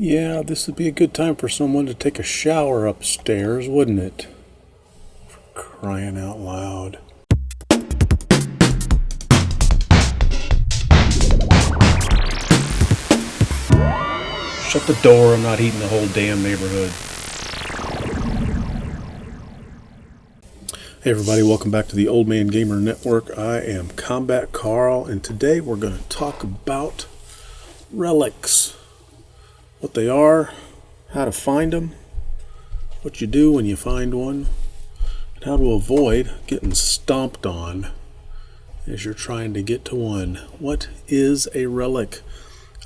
Yeah, this would be a good time for someone to take a shower upstairs, wouldn't it? For crying out loud. Shut the door, I'm not heating the whole damn neighborhood. Hey everybody, welcome back to the Old Man Gamer Network. I am Combat Carl, and today we're going to talk about relics. What they are, how to find them, what you do when you find one, and how to avoid getting stomped on as you're trying to get to one. What is a relic?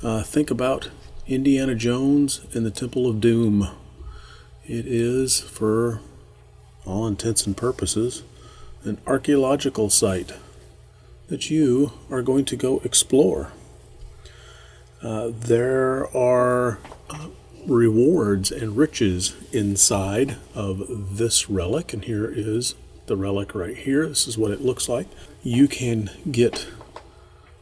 Think about Indiana Jones and the Temple of Doom. It is, for all intents and purposes, an archaeological site that you are going to go explore. There are rewards and riches inside of this relic, and here is the relic right here. This is what it looks like. You can get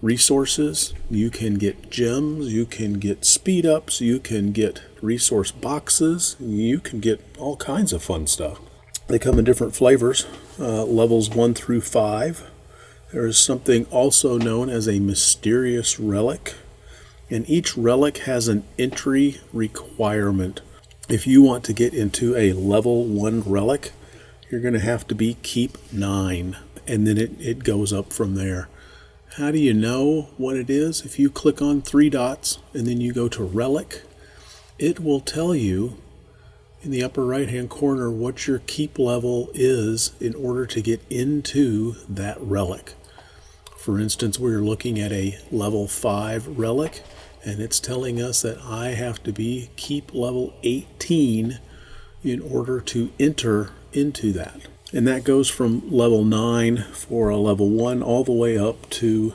resources, you can get gems, you can get speed ups, you can get resource boxes, you can get all kinds of fun stuff. They come in different flavors, levels 1 through 5. There is something also known as a mysterious relic, and each relic has an entry requirement. If you want to get into a level 1 relic, you're going to have to be keep 9, and then it goes up from there. How do you know what it is? If you click on 3 dots and then you go to relic, it will tell you in the upper right hand corner what your keep level is in order to get into that relic. For instance, we're looking at a level 5 relic, and it's telling us that I have to be keep level 18 in order to enter into that. And that goes from level 9 for a level 1 all the way up to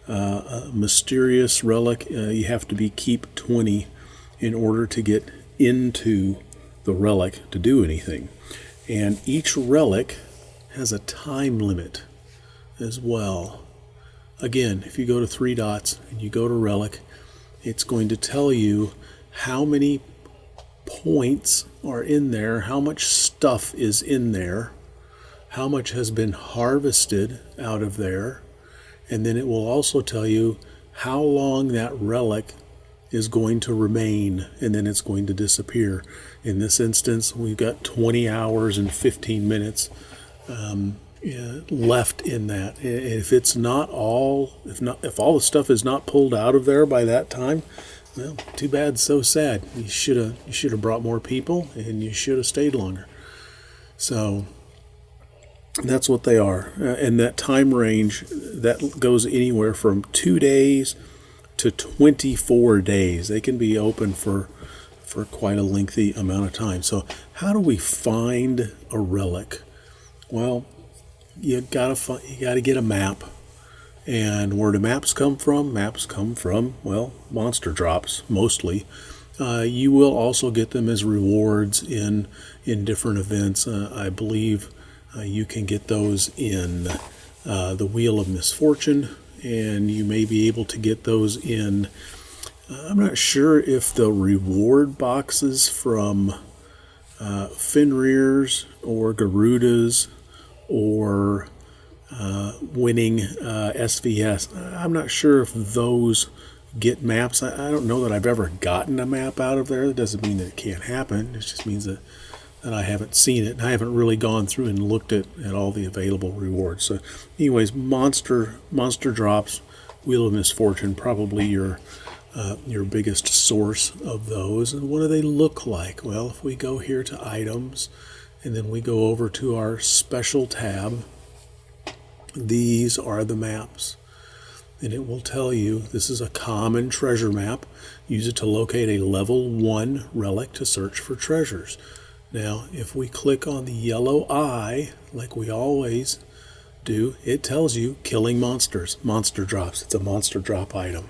a mysterious relic. You have to be keep 20 in order to get into the relic to do anything. And each relic has a time limit as well. Again, if you go to 3 dots and you go to relic, it's going to tell you how many points are in there, how much stuff is in there, how much has been harvested out of there, and then it will also tell you how long that relic is going to remain, and then it's going to disappear. In this instance, we've got 20 hours and 15 minutes left in that. If it's not all, if all the stuff is not pulled out of there by that time, well, too bad, so sad. You should have brought more people, and you should have stayed longer. So that's what they are, and that time range that goes anywhere from 2 days to 24 days. They can be open for quite a lengthy amount of time. So how do we find a relic? Well, you gotta get a map. And where do maps come from? Maps come from, well, monster drops mostly. You will also get them as rewards in different events. I believe you can get those in the Wheel of Misfortune, and you may be able to get those in, I'm not sure if the reward boxes from Fenrir's or Garuda's or winning SVS. I'm not sure if those get maps. I don't know that I've ever gotten a map out of there. That doesn't mean that it can't happen. It just means that I haven't seen it. And I haven't really gone through and looked at all the available rewards. So anyways, monster drops, Wheel of Misfortune, probably your biggest source of those. And what do they look like? Well, if we go here to items and then we go over to our special tab, these are the maps. And it will tell you this is a common treasure map. Use it to locate a level 1 relic to search for treasures. Now, if we click on the yellow eye, like we always do, it tells you killing monsters, monster drops. It's a monster drop item.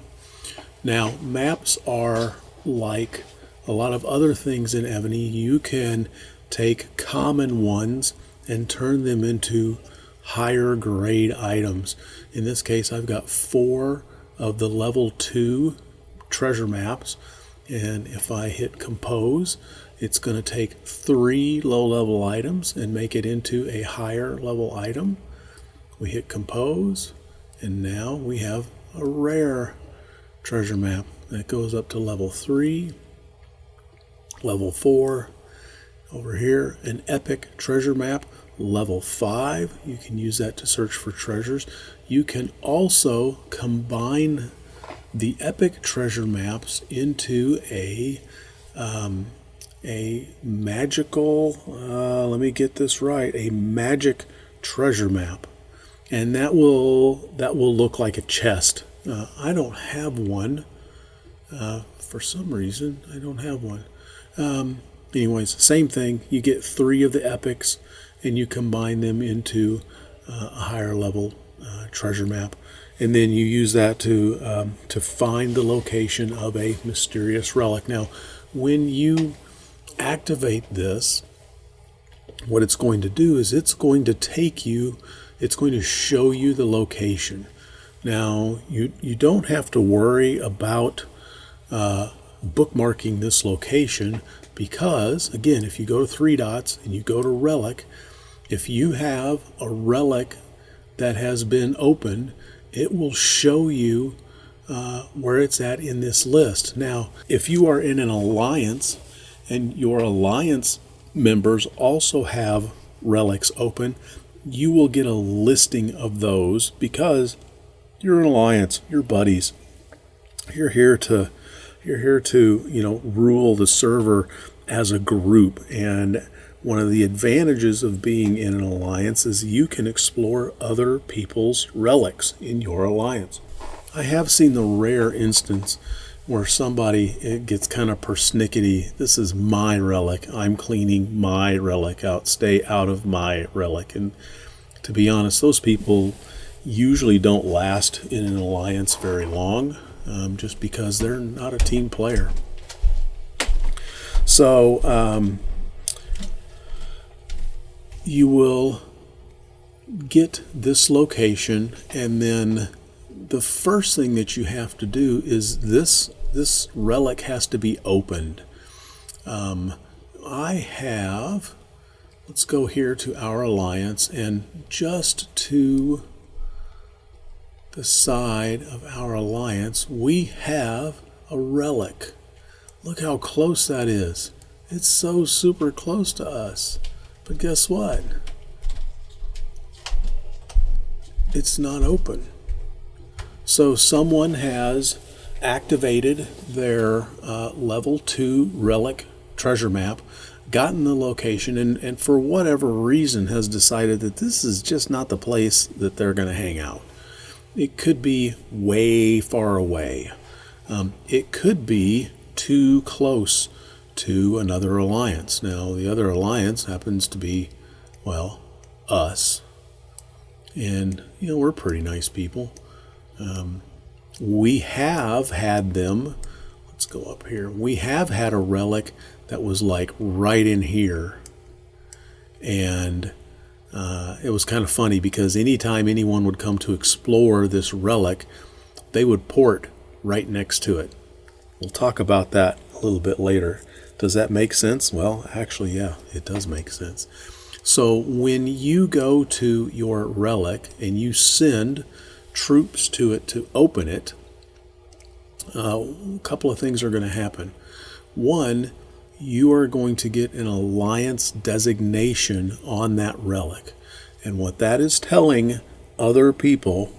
Now, maps are like a lot of other things in EVONY. You can take common ones and turn them into higher grade items. In this case, I've got 4 of the level 2 treasure maps, And if I hit compose, it's going to take 3 low-level items and make it into a higher level item. We hit compose, and now we have a rare treasure map that goes up to level 3, level 4. Over here, an epic treasure map, level 5. You can use that to search for treasures. You can also combine the epic treasure maps into a magical, let me get this right, a magic treasure map. And that will look like a chest. I don't have one. For some reason, I don't have one. Anyways, same thing. You get 3 of the epics, and you combine them into a higher level treasure map, and then you use that to find the location of a mysterious relic. Now, when you activate this, what it's going to do is it's going to show you the location. Now, you don't have to worry about bookmarking this location, because again, if you go to 3 dots and you go to Relic, if you have a relic that has been opened, it will show you where it's at in this list. Now, if you are in an alliance and your alliance members also have relics open, you will get a listing of those, because you're an alliance, you're buddies. You're here to rule the server as a group. And one of the advantages of being in an alliance is you can explore other people's relics in your alliance. I have seen the rare instance where somebody gets kind of persnickety. This is my relic. I'm cleaning my relic out. Stay out of my relic. And to be honest, those people usually don't last in an alliance very long, just because they're not a team player. So you will get this location, and then the first thing that you have to do is this relic has to be opened. Let's go here to our alliance, and just to the side of our alliance, we have a relic. Look how close that is. It's so super close to us. But guess what? It's not open. So someone has activated their level 2 relic treasure map, gotten the location, and for whatever reason has decided that this is just not the place that they're going to hang out. It could be way far away. It could be too close to another alliance. Now, the other alliance happens to be, well, us. And, we're pretty nice people. We have had them, let's go up here. We have had a relic that was like right in here. And it was kind of funny, because anytime anyone would come to explore this relic, they would port right next to it. We'll talk about that a little bit later. Does that make sense? Well, actually, yeah, it does make sense. So when you go to your relic and you send troops to it to open it, a couple of things are going to happen. One, you are going to get an alliance designation on that relic. And what that is telling other people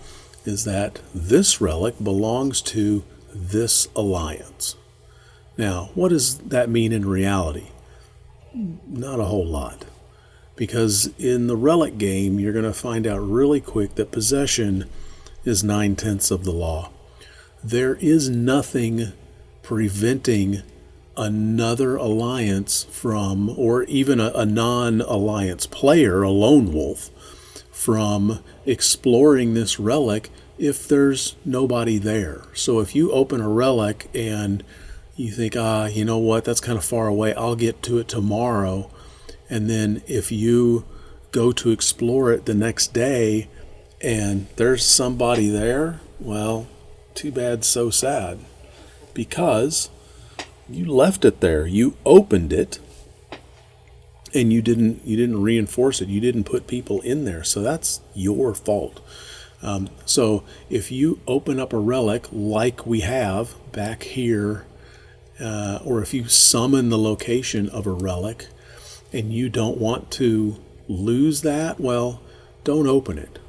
is that this relic belongs to this alliance. Now, what does that mean in reality? Not a whole lot. Because in the Relic game, you're going to find out really quick that possession is 9/10 of the law. There is nothing preventing another alliance from, or even a non-alliance player, a lone wolf, from exploring this relic if there's nobody there. So if you open a relic and you think, you know what, that's kind of far away, I'll get to it tomorrow. And then if you go to explore it the next day and there's somebody there, well, too bad, so sad. Because You left it there. You opened it, and you didn't reinforce it. You didn't put people in there. So that's your fault. So if you open up a relic like we have back here, or if you summon the location of a relic and you don't want to lose that, well, don't open it.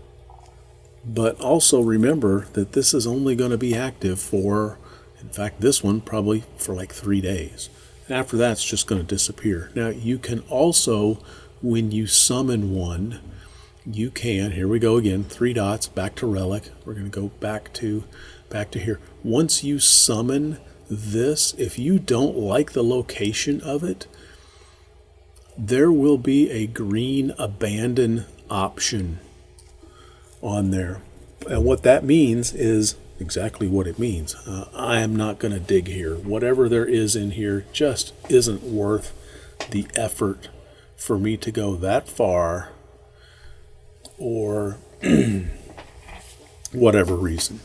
But also remember that this is only going to be active for, in fact, this one probably for like 3 days. And after that, it's just going to disappear. Now, you can also, when you summon one, you can, here we go again, 3 dots, back to Relic. We're going to go back to here. Once you summon this, if you don't like the location of it, there will be a green abandon option on there. And what that means is exactly what it means. I am not going to dig here. Whatever there is in here just isn't worth the effort for me to go that far, or whatever reason.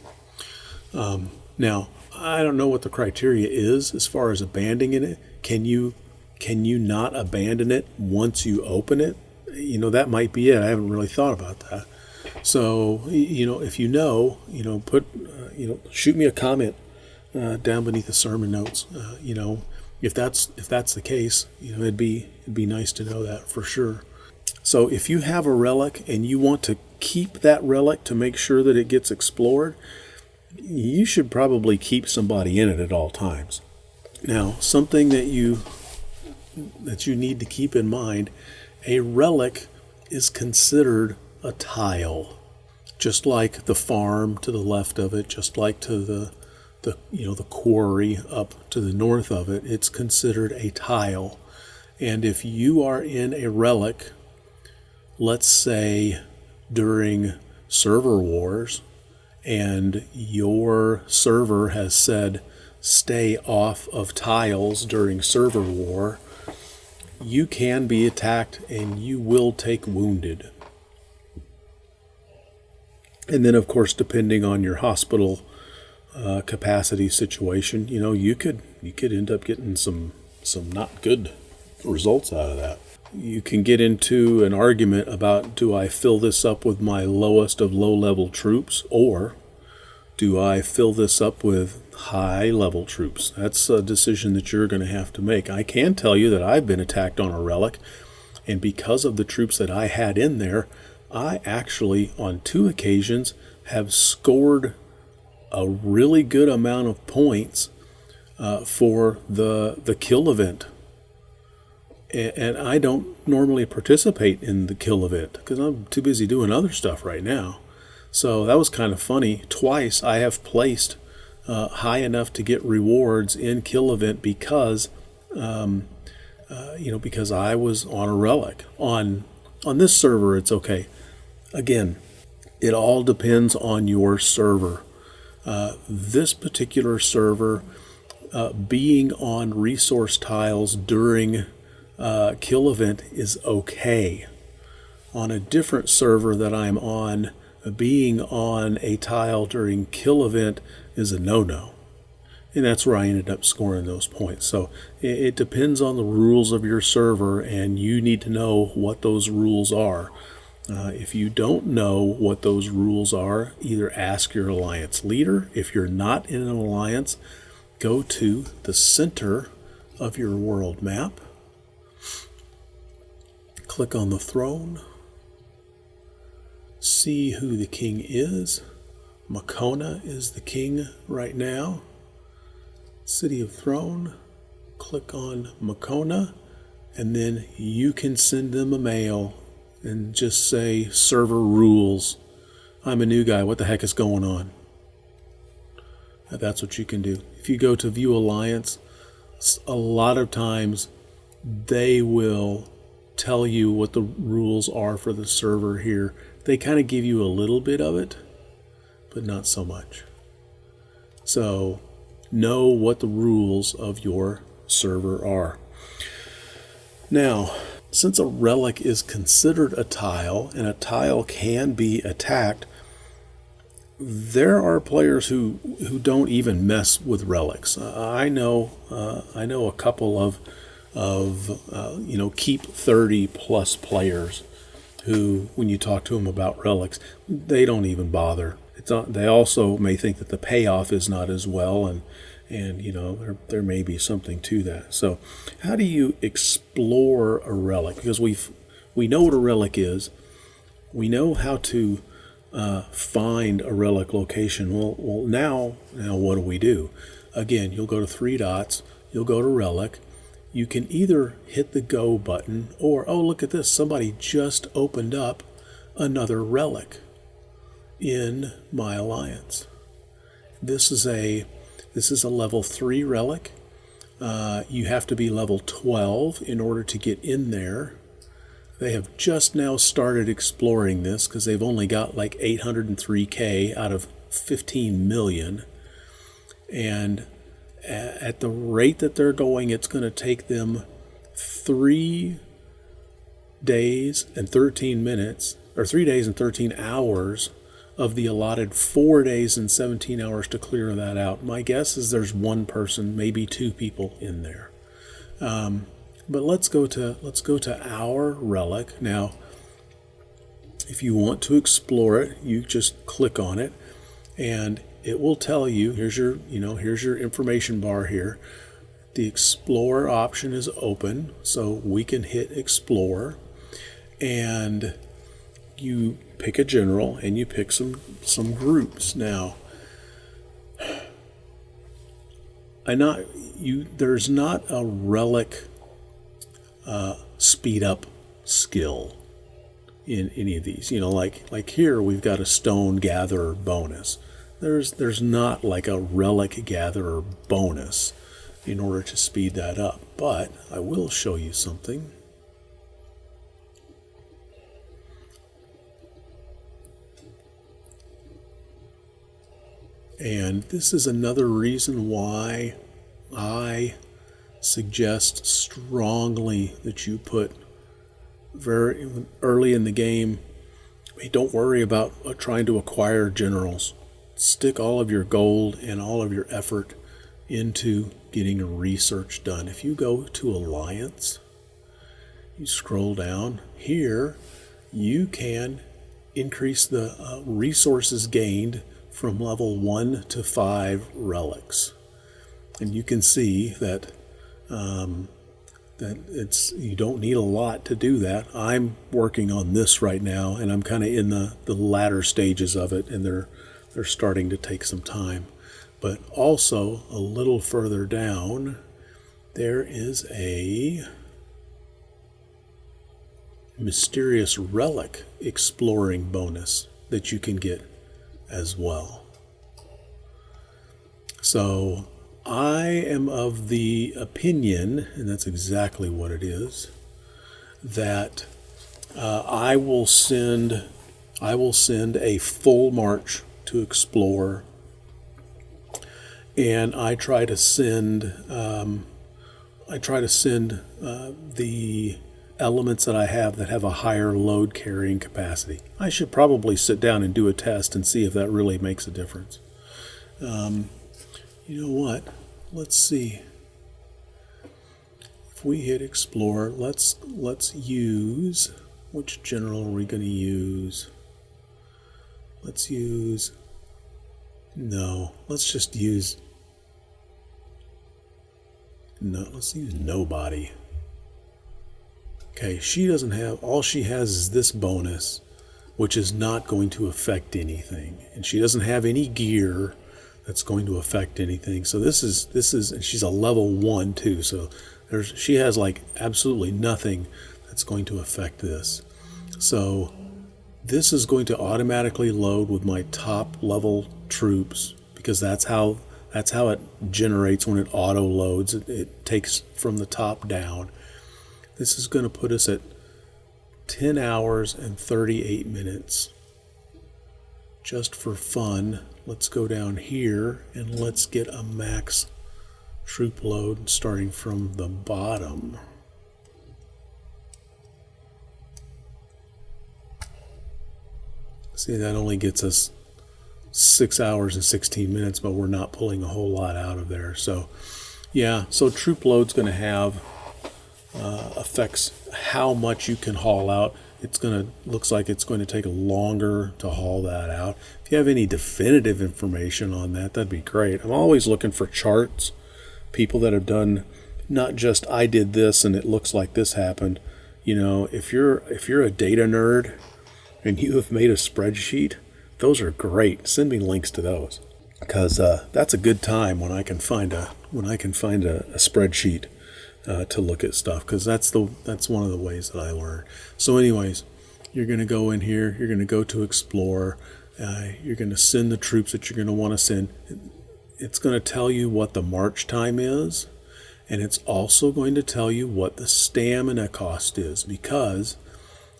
Now, I don't know what the criteria is as far as abandoning it. Can you not abandon it once you open it? That might be it. I haven't really thought about that. So, if put, shoot me a comment down beneath the sermon notes. If that's the case, it'd be nice to know that for sure. So if you have a relic and you want to keep that relic to make sure that it gets explored, you should probably keep somebody in it at all times. Now, something that you need to keep in mind, a relic is considered a tile, just like the farm to the left of it, just like to the quarry up to the north of it. It's considered a tile. And if you are in a relic, let's say during server wars, and your server has said stay off of tiles during server war, you can be attacked and you will take wounded. And then, of course, depending on your hospital capacity situation, you could end up getting some not good results out of that. You can get into an argument about, do I fill this up with my lowest of low-level troops, or do I fill this up with high-level troops? That's a decision that you're going to have to make. I can tell you that I've been attacked on a relic, and because of the troops that I had in there, I actually, on 2 occasions, have scored a really good amount of points for the kill event. And I don't normally participate in the kill event because I'm too busy doing other stuff right now. So that was kind of funny. Twice I have placed high enough to get rewards in kill event because because I was on a relic. On this server, it's okay. Again, it all depends on your server. This particular server, being on resource tiles during kill event is okay. On a different server that I'm on, being on a tile during kill event is a no-no. And that's where I ended up scoring those points. So it depends on the rules of your server, and you need to know what those rules are. If you don't know what those rules are, either ask your alliance leader. If you're not in an alliance, go to the center of your world map. Click on the throne. See who the king is. Makona is the king right now. City of Throne. Click on Makona, and then you can send them a mail and just say server rules. I'm a new guy. What the heck is going on? That's what you can do. If you go to View Alliance, a lot of times they will tell you what the rules are for the server here. They kind of give you a little bit of it, but not so much. So know what the rules of your server are. Now, since a relic is considered a tile, and a tile can be attacked, there are players who don't even mess with relics. I know a couple of keep 30 plus players who, when you talk to them about relics, they don't even bother. They also may think that the payoff is not as well, and there may be something to that. So how do you explore a relic? Because we know what a relic is. We know how to find a relic location. Well, now what do? Again, you'll go to three dots. You'll go to relic. You can either hit the go button, or, oh, look at this, somebody just opened up another relic in my alliance. This is a level 3 relic. You have to be level 12 in order to get in there. They have just now started exploring this because they've only got like 803K out of 15 million. And at the rate that they're going, it's going to take them 3 days and 13 minutes, or 3 days and 13 hours of the allotted 4 days and 17 hours to clear that out. My guess is there's one person, maybe two people in there. But let's go to our relic. Now, if you want to explore it, you just click on it, and it will tell you, here's your information bar here. The Explore option is open, so we can hit Explore, and you pick a general and you pick some groups. Now, there's not a relic speed up skill in any of these. Like here we've got a stone gatherer bonus. There's not like a relic gatherer bonus in order to speed that up, but I will show you something. And this is another reason why I suggest strongly that you put very early in the game, don't worry about trying to acquire generals. Stick all of your gold and all of your effort into getting research done. If you go to Alliance, you scroll down here, you can increase the resources gained from level 1 to 5 relics. And you can see that you don't need a lot to do that. I'm working on this right now, and I'm kind of in the latter stages of it, and they're starting to take some time. But also a little further down, there is a mysterious relic exploring bonus that you can get as well. So I am of the opinion, and that's exactly what it is, that I will send a full march to explore, and I try to send the elements that I have that have a higher load carrying capacity. I should probably sit down and do a test and see if that really makes a difference. You know what? Let's see. If we hit explore, let's use, which general are we going to use? Let's use nobody. Okay, she doesn't have, all she has is this bonus, which is not going to affect anything. And she doesn't have any gear that's going to affect anything. So this is, and she's a level 1 too. So she has like absolutely nothing that's going to affect this. So this is going to automatically load with my top level troops, because that's how it generates when it auto loads. It takes from the top down. This is going to put us at 10 hours and 38 minutes. Just for fun, let's go down here and let's get a max troop load starting from the bottom. See, that only gets us 6 hours and 16 minutes, but we're not pulling a whole lot out of there. So yeah, so troop load's going to have affects how much you can haul out. Looks like it's going to take longer to haul that out. If you have any definitive information on that, that'd be great. I'm always looking for charts, people that have done not just I did this and it looks like this happened. You know, if you're a data nerd and you have made a spreadsheet, those are great. Send me links to those, because that's a good time when I can find a spreadsheet to look at stuff, because that's one of the ways that I learn. So anyways, you're going to go in here, you're going to go to explore, you're going to send the troops that you're going to want to send. It's going to tell you what the march time is, and it's also going to tell you what the stamina cost is, because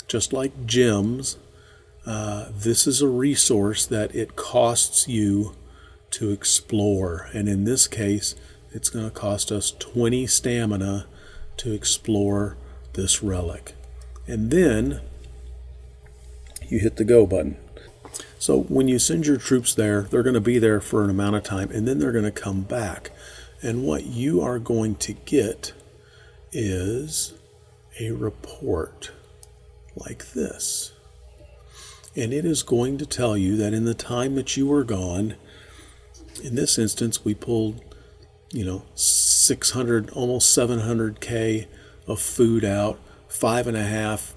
just like gems, this is a resource that it costs you to explore, and in this case it's going to cost us 20 stamina to explore this relic. And then you hit the go button. So when you send your troops there, they're going to be there for an amount of time, and then they're going to come back. And what you are going to get is a report like this. And it is going to tell you that in the time that you were gone, in this instance, we pulled 600, almost 700K of food out, 5.5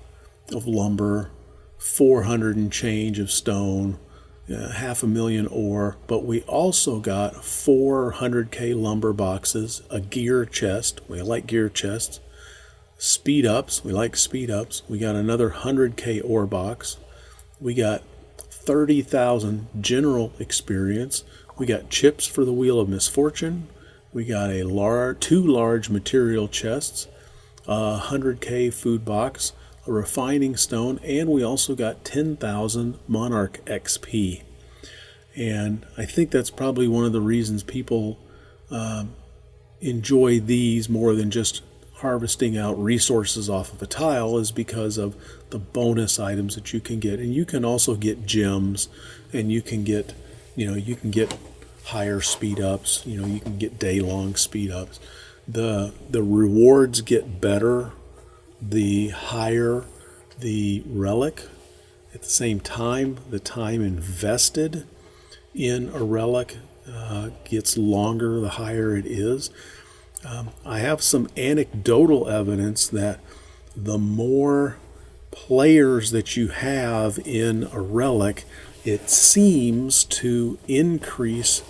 of lumber, 400 and change of stone, 500,000 ore, but we also got 400K lumber boxes, a gear chest, we like gear chests, speed ups, we like speed ups, we got another 100K ore box, we got 30,000 general experience, we got chips for the Wheel of Misfortune, we got two large material chests, a 100K food box, a refining stone, and we also got 10,000 Monarch XP. And I think that's probably one of the reasons people enjoy these more than just harvesting out resources off of a tile, is because of the bonus items that you can get. And you can also get gems, and you can get higher speed ups, you can get day-long speed ups. The rewards get better the higher the relic. At the same time, the time invested in a relic gets longer the higher it is. I have some anecdotal evidence that the more players that you have in a relic, it seems to increase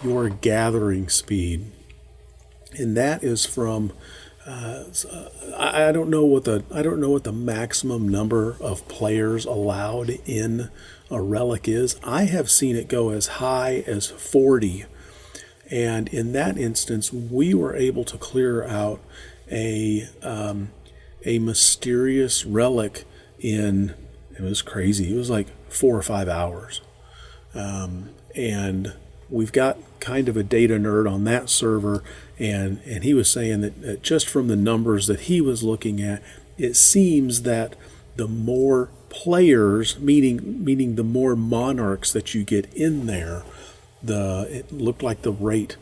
your gathering speed. And that is from I don't know what the maximum number of players allowed in a relic is. I have seen it go as high as 40. And in that instance, we were able to clear out a mysterious relic in, it was crazy, it was like 4 or 5 hours. And we've got kind of a data nerd on that server, and he was saying that just from the numbers that he was looking at, it seems that the more players, meaning the more monarchs that you get in there, it looked like the rate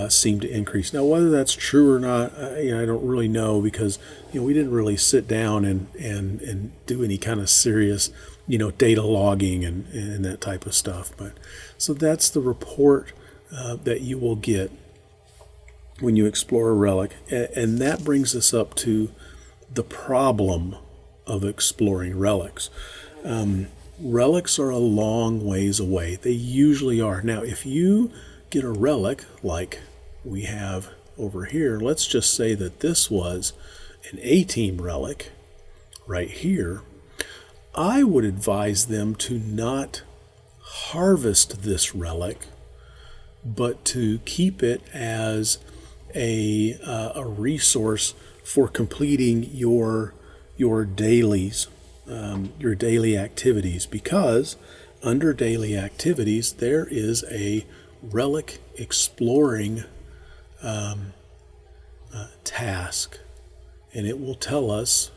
seemed to increase. Now, whether that's true or not, I don't really know, because we didn't really sit down and do any kind of serious data logging and that type of stuff. But so that's the report that you will get when you explore a relic, and that brings us up to the problem of exploring relics. Relics are a long ways away. They usually are. Now, if you get a relic like we have over here, let's just say that this was an A-team relic right here, I would advise them to not harvest this relic, but to keep it as a resource for completing your dailies, your daily activities, because under daily activities there is a relic exploring task, and it will tell us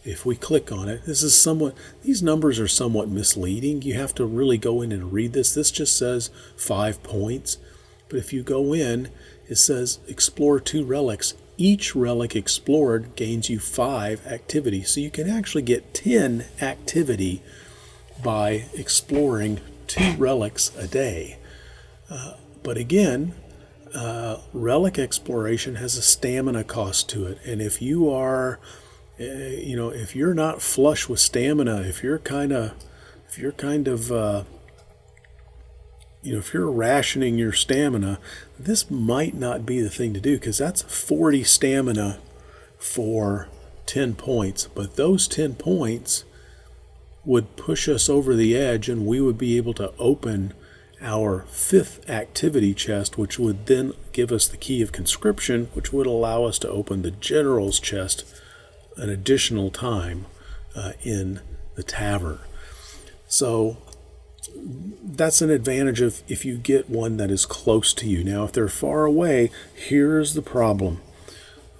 if we click on it, these numbers are somewhat misleading. You have to really go in and read this. This just says 5 points. But if you go in, it says explore 2 relics. Each relic explored gains you 5 activity. So you can actually get 10 activity by exploring 2 relics a day. But again, relic exploration has a stamina cost to it. And if you are, if you're not flush with stamina, if you're rationing your stamina, this might not be the thing to do, because that's 40 stamina for 10 points. But those 10 points would push us over the edge, and we would be able to open our 5th activity chest, which would then give us the key of conscription, which would allow us to open the general's chest an additional time in the tavern. So that's an advantage of if you get one that is close to you. Now, if they're far away, here's the problem.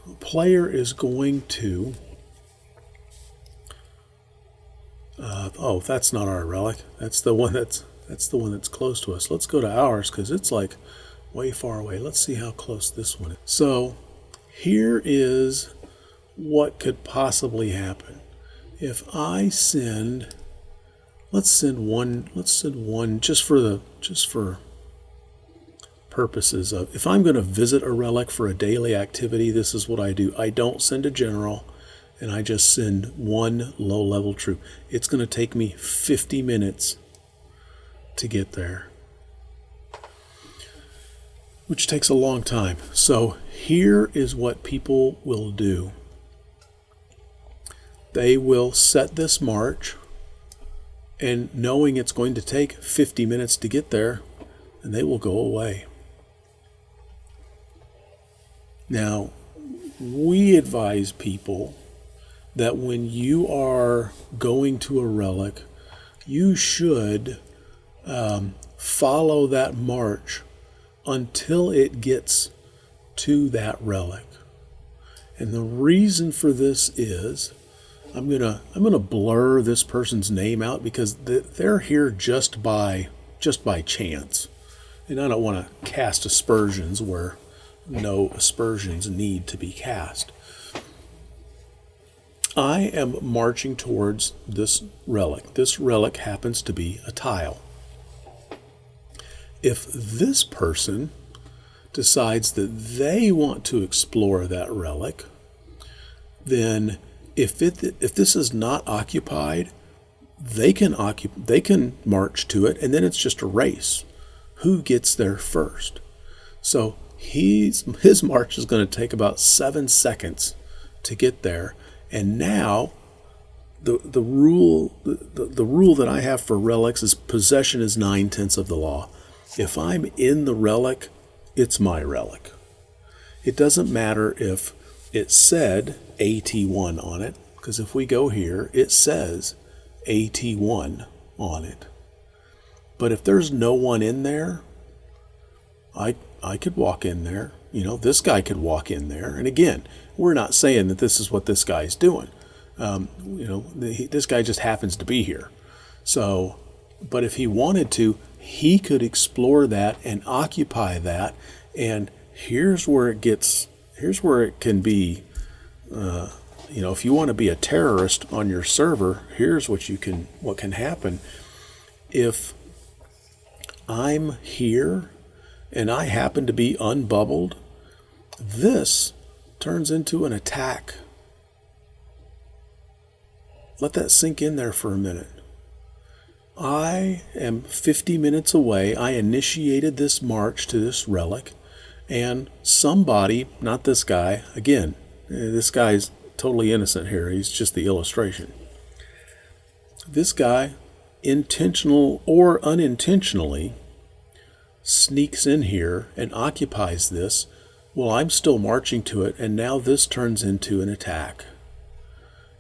The player is going to... that's not our relic. That's the one that's close to us. Let's go to ours, because it's like way far away. Let's see how close this one is. So here is what could possibly happen. If I send... Let's send one just for purposes of, if I'm going to visit a relic for a daily activity, this is what I do. I don't send a general, and I just send one low-level troop. It's going to take me 50 minutes to get there, which takes a long time. So here is what people will do. They will set this march, and knowing it's going to take 50 minutes to get there, and they will go away. Now, we advise people that when you are going to a relic, you should follow that march until it gets to that relic. And the reason for this is, I'm gonna blur this person's name out, because they're here just by chance, and I don't want to cast aspersions where no aspersions need to be cast. I am marching towards this relic. This relic happens to be a tile. If this person decides that they want to explore that relic, then if this is not occupied, they can march to it, and then it's just a race. Who gets there first? So his march is going to take about 7 seconds to get there. And now the rule that I have for relics is possession is 9/10 of the law. If I'm in the relic, it's my relic. It doesn't matter if it said AT1 on it, because if we go here, it says AT1 on it. But if there's no one in there, I could walk in there. This guy could walk in there. And again, we're not saying that this is what this guy's doing. This guy just happens to be here. So, but if he wanted to, he could explore that and occupy that. And here's where it can be, if you want to be a terrorist on your server, here's what can happen. If I'm here and I happen to be unbubbled, this turns into an attack. Let that sink in there for a minute. I am 50 minutes away. I initiated this march to this relic, and somebody, not this guy, again, this guy's totally innocent here. He's just the illustration. This guy, intentional or unintentionally, sneaks in here and occupies this while I'm still marching to it, and now this turns into an attack.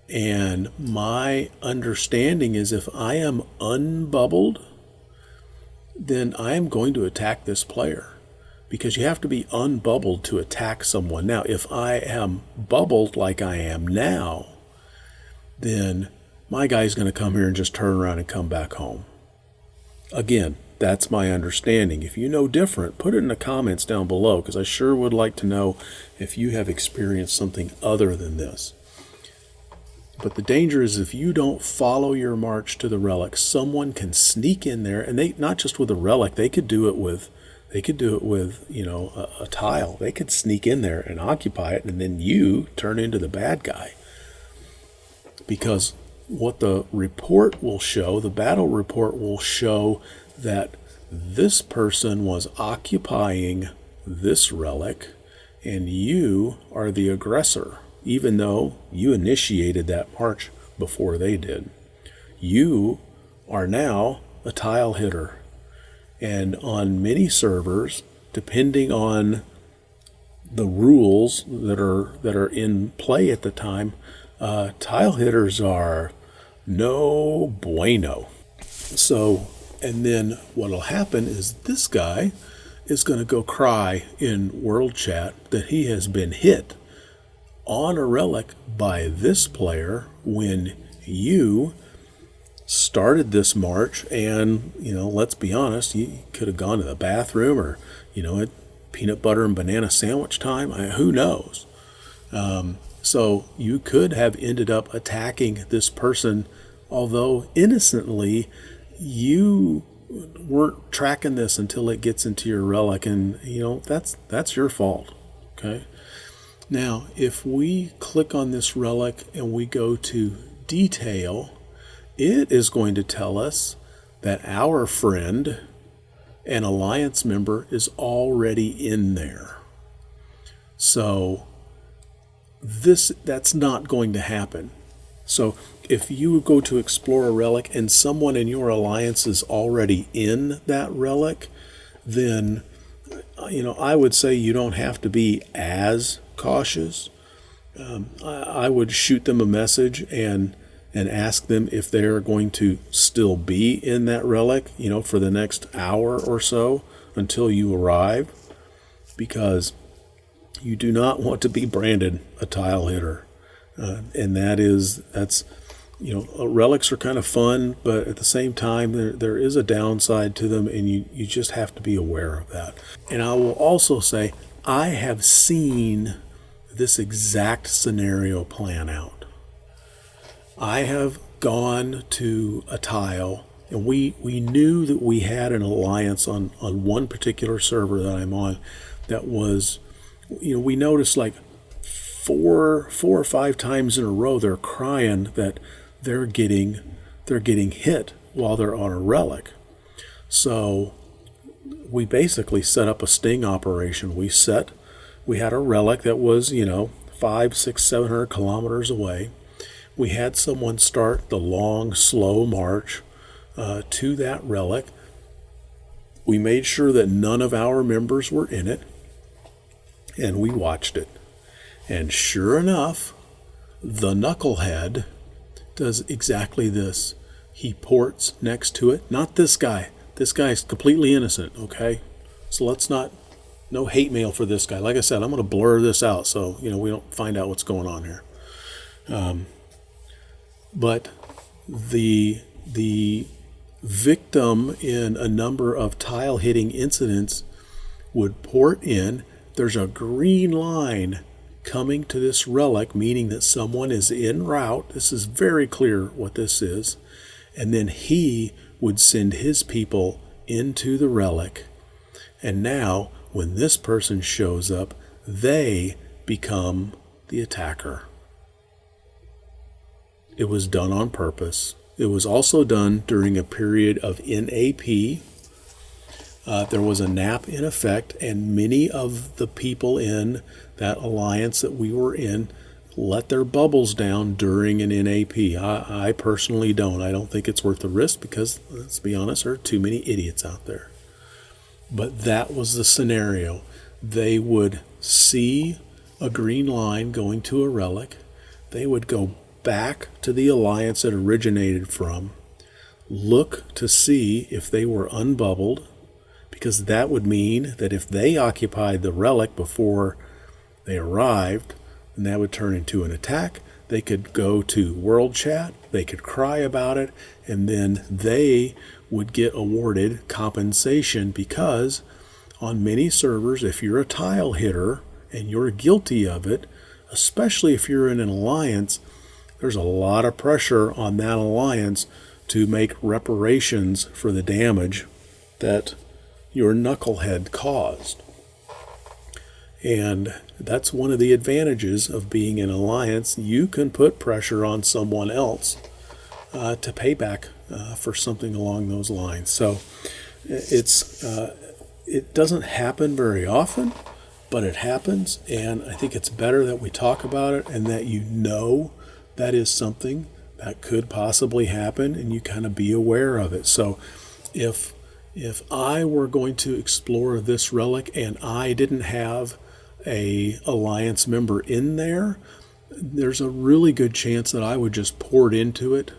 And my understanding is if I am unbubbled, then I am going to attack this player, because you have to be unbubbled to attack someone. Now, if I am bubbled like I am now, then my guy's going to come here and just turn around and come back home. Again, that's my understanding. If you know different, put it in the comments down below, because I sure would like to know if you have experienced something other than this. But the danger is if you don't follow your march to the relic, someone can sneak in there, and they not just with a relic, they could do it with a tile. They could sneak in there and occupy it, and then you turn into the bad guy. Because what the report will show, the battle report will show that this person was occupying this relic, and you are the aggressor, even though you initiated that march before they did. You are now a tile hitter. And on many servers, depending on the rules that are in play at the time, tile hitters are no bueno. So, and then what'll happen is this guy is going to go cry in world chat that he has been hit on a relic by this player when you started this march. And let's be honest, you could have gone to the bathroom, or at peanut butter and banana sandwich time. Who knows? So you could have ended up attacking this person, although innocently. You weren't tracking this until it gets into your relic, and that's your fault. Okay. Now, if we click on this relic and we go to detail, it is going to tell us that our friend and alliance member is already in there. So that's not going to happen. So if you go to explore a relic and someone in your alliance is already in that relic, then I would say you don't have to be as cautious. I would shoot them a message and ask them if they're going to still be in that relic, for the next hour or so until you arrive, because you do not want to be branded a tile hitter. And that's relics are kind of fun, but at the same time, there is a downside to them, and you just have to be aware of that. And I will also say, I have seen this exact scenario plan out. I have gone to a tile, and we knew that we had an alliance on one particular server that I'm on that was, we noticed like four or five times in a row they're crying that they're getting hit while they're on a relic. So we basically set up a sting operation. We had a relic that was 500, 600, 700 kilometers away. We had someone start the long, slow march to that relic. We made sure that none of our members were in it, and we watched it. And sure enough, the knucklehead does exactly this. He ports next to it. Not this guy. This guy's completely innocent, okay? So let's no hate mail for this guy. Like I said, I'm going to blur this out so we don't find out what's going on here. But the victim in a number of tile hitting incidents would port in. There's a green line coming to this relic, meaning that someone is en route. This is very clear what this is. And then he would send his people into the relic. And now, when this person shows up, they become the attacker. It was done on purpose. It was also done during a period of NAP. There was a NAP in effect, and many of the people in that alliance that we were in let their bubbles down during an NAP. I personally don't. I don't think it's worth the risk because, let's be honest, there are too many idiots out there. But that was the scenario. They would see a green line going to a relic. They would go back to the alliance it originated from, look to see if they were unbubbled, because that would mean that if they occupied the relic before they arrived, and that would turn into an attack. They could go to world chat, they could cry about it, and then they would get awarded compensation, because on many servers, if you're a tile hitter and you're guilty of it, especially if you're in an alliance, there's a lot of pressure on that alliance to make reparations for the damage that your knucklehead caused. And that's one of the advantages of being an alliance. You can put pressure on someone else to pay back for something along those lines. So it doesn't happen very often, but it happens, and I think it's better that we talk about it and that you know that is something that could possibly happen, and you kind of be aware of it. So if I were going to explore this relic and I didn't have a alliance member in there, there's a really good chance that I would just pour it into it.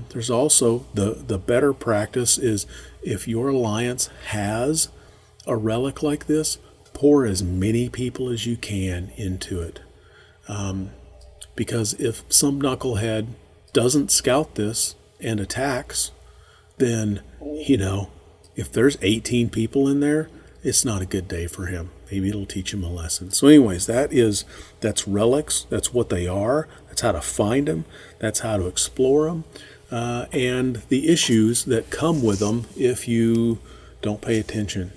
There's also the better practice is, if your alliance has a relic like this, pour as many people as you can into it. Because if some knucklehead doesn't scout this and attacks, then, if there's 18 people in there, it's not a good day for him. Maybe it'll teach him a lesson. So anyways, that's relics. That's what they are. That's how to find them. That's how to explore them. And the issues that come with them if you don't pay attention.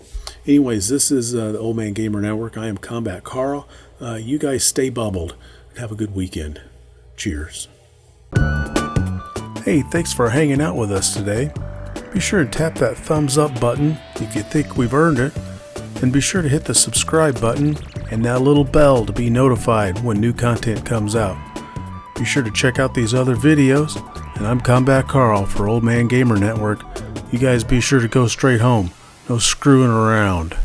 Anyways, this is the Old Man Gamer Network. I am Combat Carl. You guys stay bubbled and have a good weekend. Cheers. Hey, thanks for hanging out with us today. Be sure to tap that thumbs up button if you think we've earned it. And be sure to hit the subscribe button and that little bell to be notified when new content comes out. Be sure to check out these other videos. And I'm Combat Carl for Old Man Gamer Network. You guys be sure to go straight home. No screwing around.